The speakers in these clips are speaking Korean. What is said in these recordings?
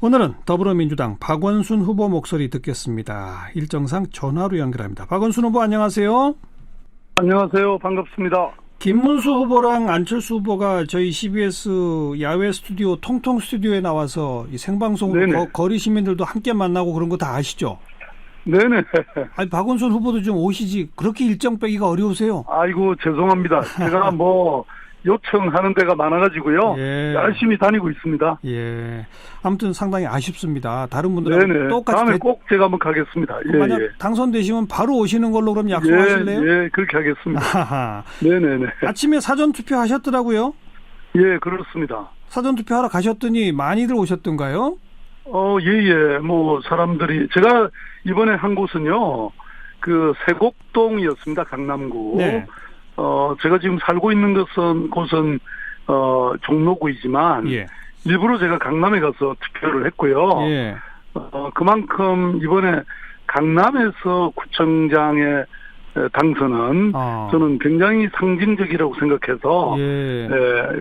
오늘은 더불어민주당 박원순 후보 목소리 듣겠습니다. 일정상 전화로 연결합니다. 박원순 후보 안녕하세요. 안녕하세요. 반갑습니다. 김문수 후보랑 안철수 후보가 저희 CBS 야외 스튜디오 통통 스튜디오에 나와서 이 생방송으로 거리 시민들도 함께 만나고 그런 거 다 아시죠? 네네. 아니 박원순 후보도 좀 오시지. 그렇게 일정 빼기가 어려우세요? 아이고 죄송합니다. 제가 요청하는 데가 많아가지고요. 예. 열심히 다니고 있습니다. 예. 아무튼 상당히 아쉽습니다. 다른 분들하고 네네. 똑같이 다음에 꼭 제가 한번 가겠습니다. 만약 당선되시면 바로 오시는 걸로 그럼 약속하실래요? 예, 그렇게 하겠습니다. 네네네. 아침에 사전 투표 하셨더라고요? 예, 그렇습니다. 사전 투표하러 가셨더니 많이들 오셨던가요? 예. 사람들이 제가 이번에 한 곳은요. 그 세곡동이었습니다. 강남구. 네. 제가 지금 살고 있는 곳은 종로구이지만 예. 일부러 제가 강남에 가서 투표를 했고요. 예. 그만큼 이번에 강남에서 구청장의 당선은 저는 굉장히 상징적이라고 생각해서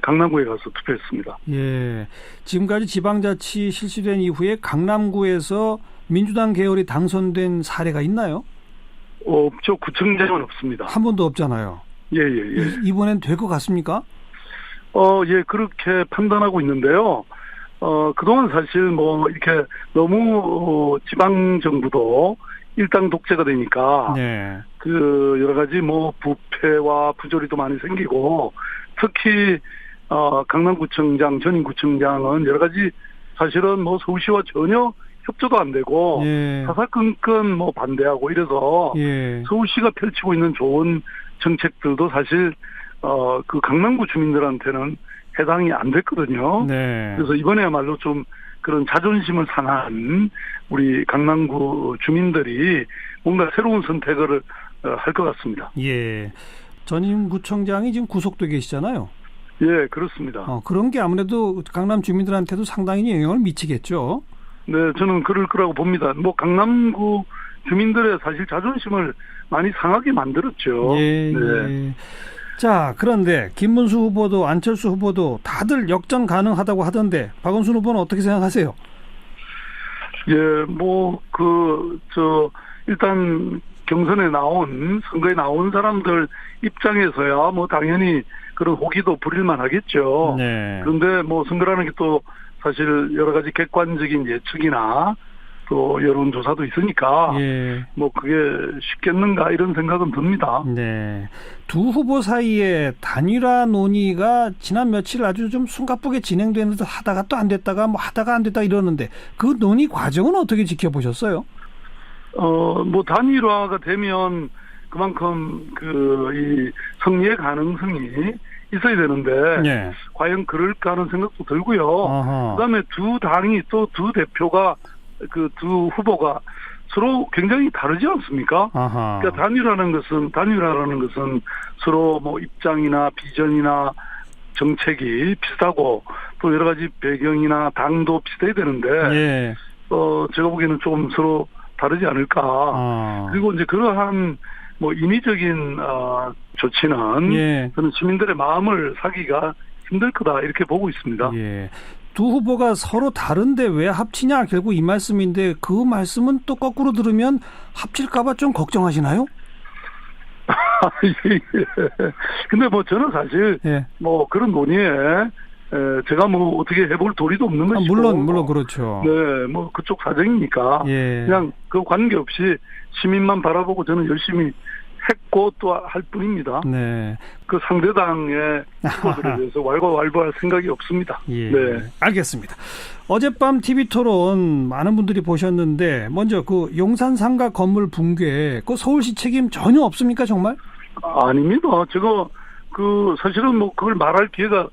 강남구에 가서 투표했습니다. 예. 지금까지 지방자치 실시된 이후에 강남구에서 민주당 계열이 당선된 사례가 있나요? 없죠. 구청장은 없습니다. 한 번도 없잖아요. 예. 이번엔 될 것 같습니까? 예, 그렇게 판단하고 있는데요. 그동안 사실 이렇게 너무 지방정부도 일당 독재가 되니까, 네. 여러 가지 부패와 부조리도 많이 생기고, 특히, 강남구청장, 전임구청장은 여러 가지 사실은 서울시와 전혀 협조도 안 되고, 사사건건 반대하고 이래서, 서울시가 펼치고 있는 좋은 정책들도 사실 그 강남구 주민들한테는 해당이 안 됐거든요. 네. 그래서 이번에야말로 좀 그런 자존심을 상한 우리 강남구 주민들이 뭔가 새로운 선택을 할 것 같습니다. 예. 전임 구청장이 지금 구속돼 계시잖아요. 예, 그렇습니다. 그런 게 아무래도 강남 주민들한테도 상당히 영향을 미치겠죠. 네, 저는 그럴 거라고 봅니다. 강남구 주민들의 사실 자존심을 많이 상하게 만들었죠. 예. 자, 그런데 김문수 후보도 안철수 후보도 다들 역전 가능하다고 하던데 박원순 후보는 어떻게 생각하세요? 예, 일단 선거에 나온 사람들 입장에서야 당연히 그런 호기도 부릴만 하겠죠. 네. 그런데 선거라는 게 또 사실 여러 가지 객관적인 예측이나 또 여론조사도 있으니까 그게 쉽겠는가 이런 생각은 듭니다. 네, 두 후보 사이에 단일화 논의가 지난 며칠 아주 좀 숨가쁘게 진행되는 듯 하다가 또 안 됐다가 하다가 안 됐다 이러는데 그 논의 과정은 어떻게 지켜보셨어요? 단일화가 되면 그만큼 이 승리의 가능성이 있어야 되는데 과연 그럴까 하는 생각도 들고요. 그다음에 두 당이 또 두 대표가 그 두 후보가 서로 굉장히 다르지 않습니까? 그러니까 단일화라는 것은 서로 입장이나 비전이나 정책이 비슷하고 또 여러 가지 배경이나 당도 비슷해야 되는데 제가 보기에는 조금 서로 다르지 않을까. 그리고 이제 그러한 인위적인 조치는 저는 시민들의 마음을 사기가 힘들 거다 이렇게 보고 있습니다. 두 후보가 서로 다른데 왜 합치냐 결국 이 말씀인데 그 말씀은 또 거꾸로 들으면 합칠까봐 좀 걱정하시나요? 근데 저는 사실 그런 논의에 제가 어떻게 해볼 도리도 없는 것이고 물론 그렇죠. 네, 그쪽 사정이니까 그냥 그 관계없이 시민만 바라보고 저는 열심히 했고 또 할 뿐입니다. 네. 그 상대당의 후보들에 대해서 왈가왈부할 생각이 없습니다. 네. 알겠습니다. 어젯밤 TV토론 많은 분들이 보셨는데 먼저 그 용산 상가 건물 붕괴 그 서울시 책임 전혀 없습니까 정말? 아닙니다. 제가 사실은 그걸 말할 기회가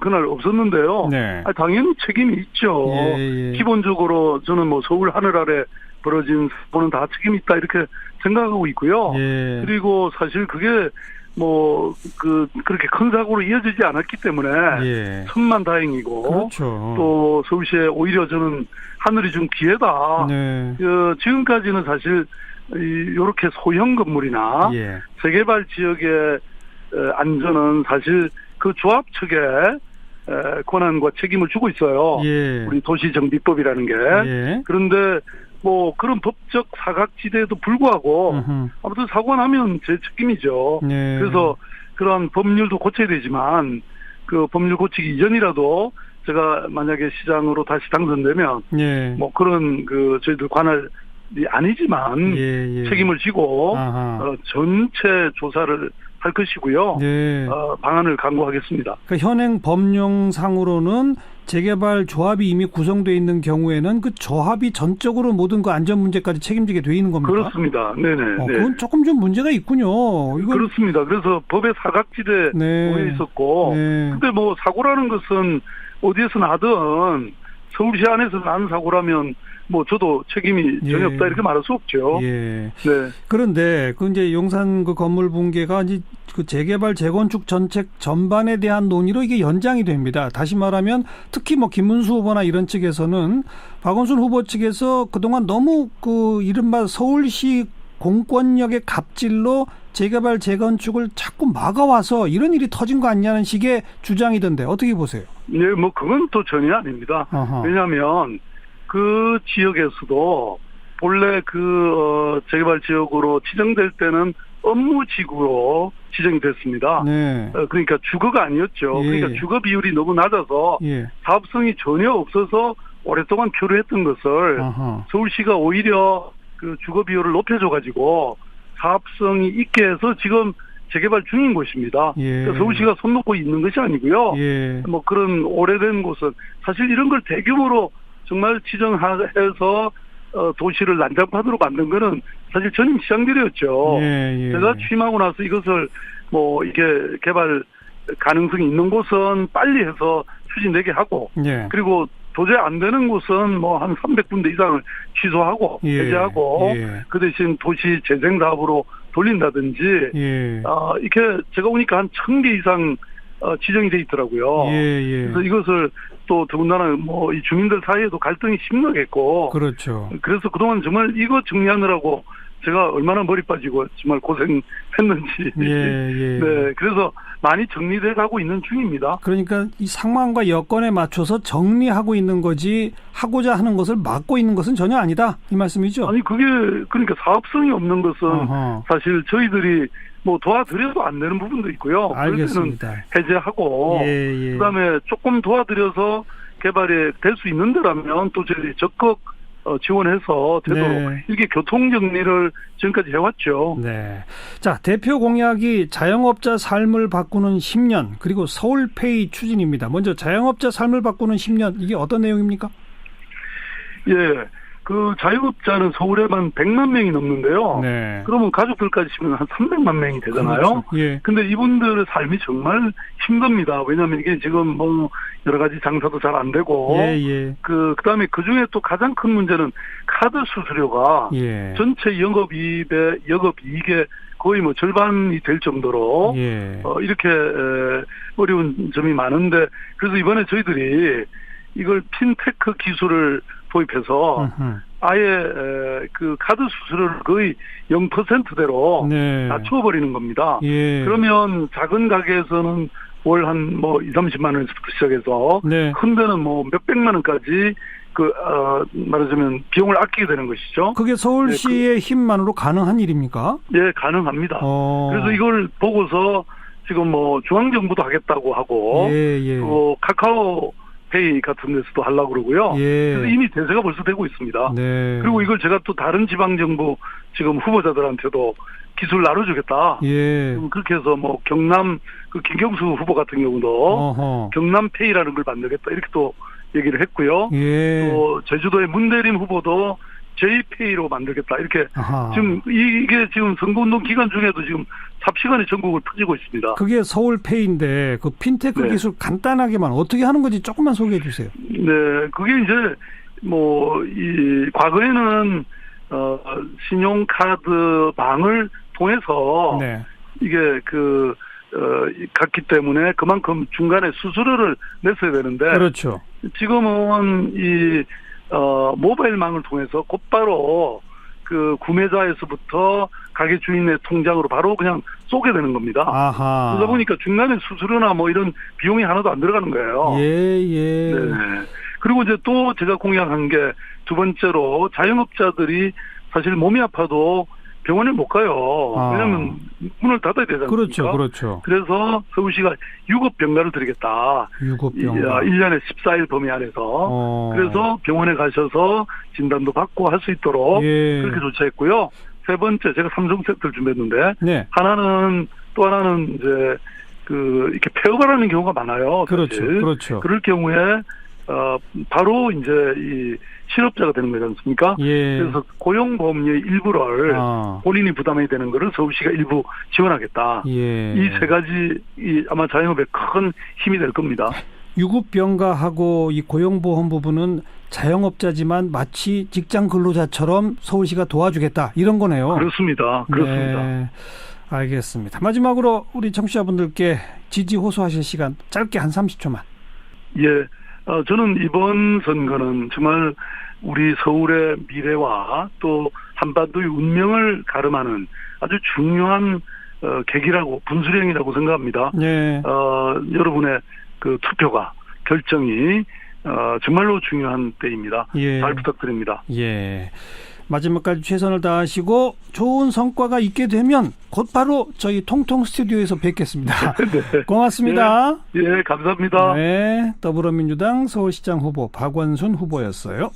그날 없었는데요. 당연히 책임이 있죠. 기본적으로 저는 서울 하늘 아래 벌어진 사고는 다 책임이 있다 이렇게 생각하고 있고요. 그리고 사실 그게 그렇게 큰 사고로 이어지지 않았기 때문에 천만 다행이고 그렇죠. 또 서울시에 오히려 저는 하늘이 준 기회다. 지금까지는 사실 이렇게 소형 건물이나 재개발 지역의 안전은 사실 그 조합 측에 권한과 책임을 주고 있어요. 예. 우리 도시정비법이라는 게. 예. 그런데 뭐 그런 법적 사각지대에도 불구하고 아무튼 사고가 나면 제 책임이죠. 예. 그래서 그런 법률도 고쳐야 되지만 그 법률 고치기 이전이라도 제가 만약에 시장으로 다시 당선되면 예. 뭐 그런 그 저희들 관할이 아니지만 예. 책임을 지고 전체 조사를 할 것이고요. 예. 방안을 강구하겠습니다. 그러니까 현행 법령상으로는 재개발 조합이 이미 구성되어 있는 경우에는 그 조합이 전적으로 모든 그 안전 문제까지 책임지게 돼 있는 겁니까? 그렇습니다. 네네. 그건 조금 좀 문제가 있군요. 이건 그렇습니다. 그래서 법의 사각지대 부분에 있었고, 근데 뭐 사고라는 것은 어디에서 나든 서울시 안에서 난 사고라면 뭐 저도 책임이 전혀 없다 이렇게 말할 수 없죠. 예. 네. 그런데 그 이제 용산 그 건물 붕괴가 이제 그 재개발 재건축 정책 전반에 대한 논의로 이게 연장이 됩니다. 다시 말하면 특히 뭐 김문수 후보나 이런 측에서는 박원순 후보 측에서 그동안 너무 그 이른바 서울시 공권력의 갑질로 재개발 재건축을 자꾸 막아와서 이런 일이 터진 거 아니냐는 식의 주장이던데 어떻게 보세요? 네, 뭐 그건 또 전혀 아닙니다. 왜냐하면 그 지역에서도 원래 그 재개발 지역으로 지정될 때는 업무지구로 지정이 됐습니다. 네. 그러니까 주거가 아니었죠. 그러니까 주거 비율이 너무 낮아서 사업성이 전혀 없어서 오랫동안 표류했던 것을 서울시가 오히려 그 주거 비율을 높여줘가지고 사업성이 있게 해서 지금 재개발 중인 곳입니다. 그러니까 서울시가 손 놓고 있는 것이 아니고요. 뭐 그런 오래된 곳은 사실 이런 걸 대규모로 정말 지정해서 도시를 난장판으로 만든 거는 사실 전임 시장들이었죠. 제가 취임하고 나서 이것을 뭐 이게 개발 가능성이 있는 곳은 빨리 해서 추진되게 하고 그리고 도저히 안 되는 곳은 뭐 한 300군데 이상을 취소하고 해제하고 그 대신 도시 재생 사업으로 돌린다든지 이렇게 제가 오니까 한 1000개 이상 지정이 돼 있더라고요. 그래서 이것을 또 더군다나 뭐 이 주민들 사이에도 갈등이 심각했고 그렇죠. 그래서 그동안 정말 이거 정리하느라고 제가 얼마나 머리 빠지고 정말 고생했는지. 네, 그래서 많이 정리돼 가고 있는 중입니다. 그러니까 이 상황과 여건에 맞춰서 정리하고 있는 거지 하고자 하는 것을 막고 있는 것은 전혀 아니다 이 말씀이죠? 아니 그게 그러니까 사업성이 없는 것은 사실 저희들이 뭐 도와드려도 안 되는 부분도 있고요. 알겠습니다. 해제하고 그다음에 조금 도와드려서 개발이 될 수 있는 데라면 또 저희들이 적극 지원해서 되도록 이게 교통 정리를 지금까지 해왔죠. 네. 자, 대표 공약이 자영업자 삶을 바꾸는 10년 그리고 서울페이 추진입니다. 먼저 자영업자 삶을 바꾸는 10년 이게 어떤 내용입니까? 그 자영업자는 서울에만 100만 명이 넘는데요. 그러면 가족들까지 치면 한 300만 명이 되잖아요. 근데 이분들의 삶이 정말 힘듭니다. 왜냐하면 이게 지금 뭐 여러 가지 장사도 잘 안 되고 그다음에 그중에 또 가장 큰 문제는 카드 수수료가 전체 영업이익의 거의 뭐 절반이 될 정도로 이렇게 어려운 점이 많은데 그래서 이번에 저희들이 이걸 핀테크 기술을 도입해서 아예 그 카드 수수료를 거의 0%대로 낮춰버리는 겁니다. 그러면 작은 가게에서는 월 한 뭐 20-30만 원에서부터 시작해서 큰 데는 뭐 몇백만 원까지 말하자면 비용을 아끼게 되는 것이죠. 그게 서울시의 힘만으로 가능한 일입니까? 가능합니다. 그래서 이걸 보고서 지금 뭐 중앙정부도 하겠다고 하고 또 카카오 페이 같은 데서도 하려고 그러고요. 그래서 이미 대세가 벌써 되고 있습니다. 그리고 이걸 제가 또 다른 지방정부 지금 후보자들한테도 기술 나눠주겠다. 그렇게 해서 뭐 경남 그 김경수 후보 같은 경우도 경남페이라는 걸 만들겠다 이렇게 또 얘기를 했고요. 또 제주도의 문대림 후보도 제이페이로 만들겠다 이렇게 지금 이게 지금 선거운동 기간 중에도 지금 삽시간에 전국을 터지고 있습니다. 그게 서울페이인데 그 핀테크 기술 간단하게만 어떻게 하는 건지 조금만 소개해 주세요. 그게 이제 뭐 이 과거에는 신용카드망을 통해서 이게 갔기 때문에 그만큼 중간에 수수료를 냈어야 되는데 지금은 이 모바일망을 통해서 곧바로 그 구매자에서부터 가게 주인의 통장으로 바로 그냥 쏘게 되는 겁니다. 아하. 그러다 보니까 중간에 수수료나 뭐 이런 비용이 하나도 안 들어가는 거예요. 예. 네. 그리고 이제 또 제가 공약한 게 두 번째로 자영업자들이 사실 몸이 아파도 병원에 못 가요. 왜냐하면 문을 닫아야 되지 않습니까? 그렇죠. 그래서 서울시가 유급병가를 드리겠다. 유급병가. 1년에 14일 범위 안에서. 그래서 병원에 가셔서 진단도 받고 할 수 있도록 그렇게 조치했고요. 세 번째, 제가 3종 세트를 준비했는데 네. 또 하나는 이제 이렇게 폐업을 하는 경우가 많아요. 사실. 그렇죠. 그럴 경우에 바로 이제 이 실업자가 되는 거지 않습니까? 그래서 고용보험료의 일부를 본인이 부담해야 되는 거를 서울시가 일부 지원하겠다. 이 세 가지 아마 자영업에 큰 힘이 될 겁니다. 유급병가하고 이 고용보험 부분은 자영업자지만 마치 직장 근로자처럼 서울시가 도와주겠다 이런 거네요. 그렇습니다. 네, 알겠습니다. 마지막으로 우리 청취자분들께 지지 호소하실 시간 짧게 한 30초만. 저는 이번 선거는 정말 우리 서울의 미래와 또 한반도의 운명을 가름하는 아주 중요한 계기라고 분수령이라고 생각합니다. 여러분의 그 투표가 결정이 정말로 중요한 때입니다. 잘 부탁드립니다. 마지막까지 최선을 다하시고 좋은 성과가 있게 되면 곧바로 저희 통통 스튜디오에서 뵙겠습니다. 네. 고맙습니다. 감사합니다. 더불어민주당 서울시장 후보 박원순 후보였어요.